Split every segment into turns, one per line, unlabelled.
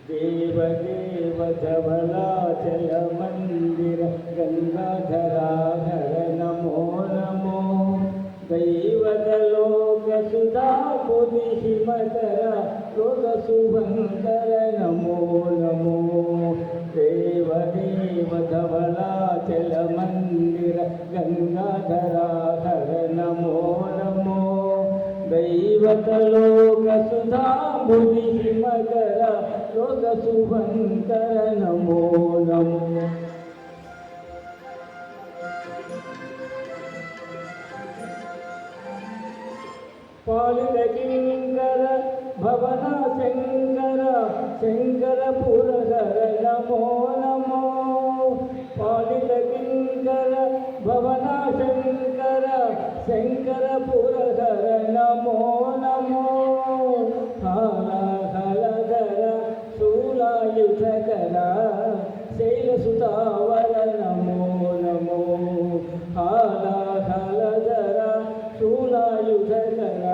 देवदेव धवलाचल मंदिर गंगाधराधर नमो नमो दैवतलोक सुधा बुद्धिमकर लोक शुभंकर नमो नमो देवदेव धवलाचल मंदिर गंगाधराधर नमो नमो दैवतलोक सुधा बुद्धिमकर लोक शुभंकर नमो नमो पालित किंकर भवन शंकर शंकर पुरहर नमो नमो पालित किंकर भवन शंकर शंकर पुरहर नमो नमो हाला हलधर शूलायुधकर शैलसुतावर नमो नमो हाला हलधर शूलायुधकर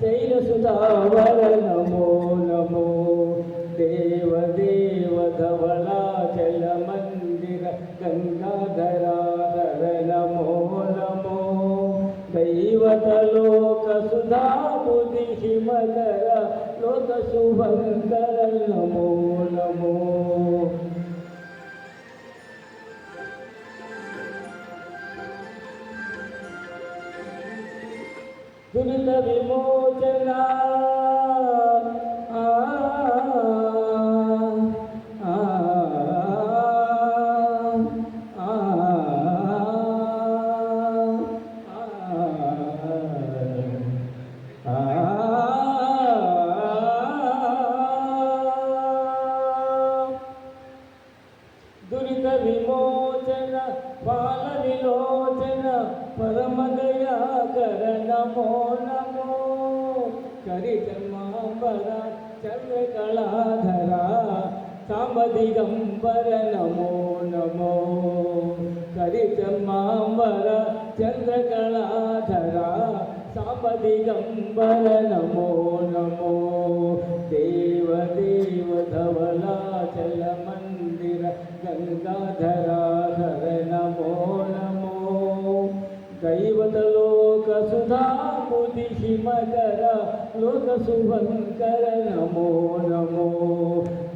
शैलसुतावर नमो नमो देवदेव धवलाचल मंदिर गंगाधराधर नमो नमो दैवतलोक सुधा बुद्धिमकर लोक शुभंकर नमो नमो दुरित विमोचना दुरित विमोचन बाल विलोचन परम दया कर नमो नमो करिचर्मांबर चंद्रकलाधरा सांब दिगंबर नमो नमो करिचर्मांबर चंद्रकलाधरा सांब दिगंबर नमो नमो देवदेव धवलाचल मंदिर गंगाधराधर नमो नमो दैवतलोक सुधा बुद्धिमकर लोक शुभंकर नमो नमो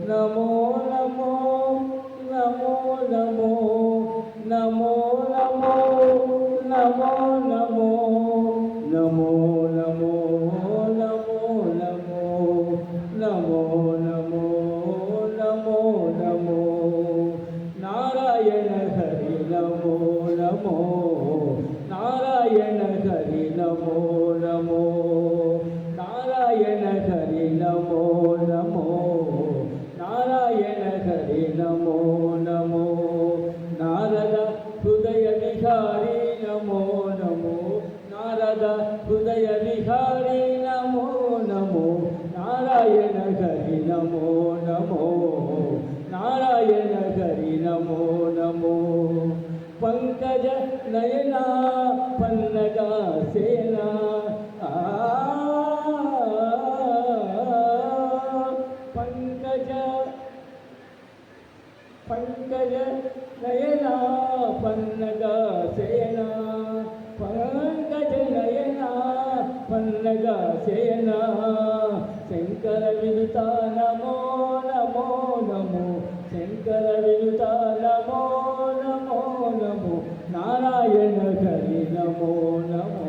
नमो नमो नमो नमो नमो नमो नमो नमो नमो नमो नमो नमो नमो नमो नमो नारायण हरि नमो नमो नारायण हरि नमो नमो नारायण हरि नमो नमो नारायण हरि नमो नमो नारद हृदय विहारी नमो नमो नारद हृदय विहारी नमो नमो नारायण हरि नमो नमो नारायण हरि नमो नमो पंकज नयना पन्नगा सेना पंकज पंकज नयना पन्नगा सेना पंकज नयना पन्नगा सेना शंकर विनुता नमो नमो नमो शंकर विनुता नमो नमो नमो नारायण हरि नमो नमो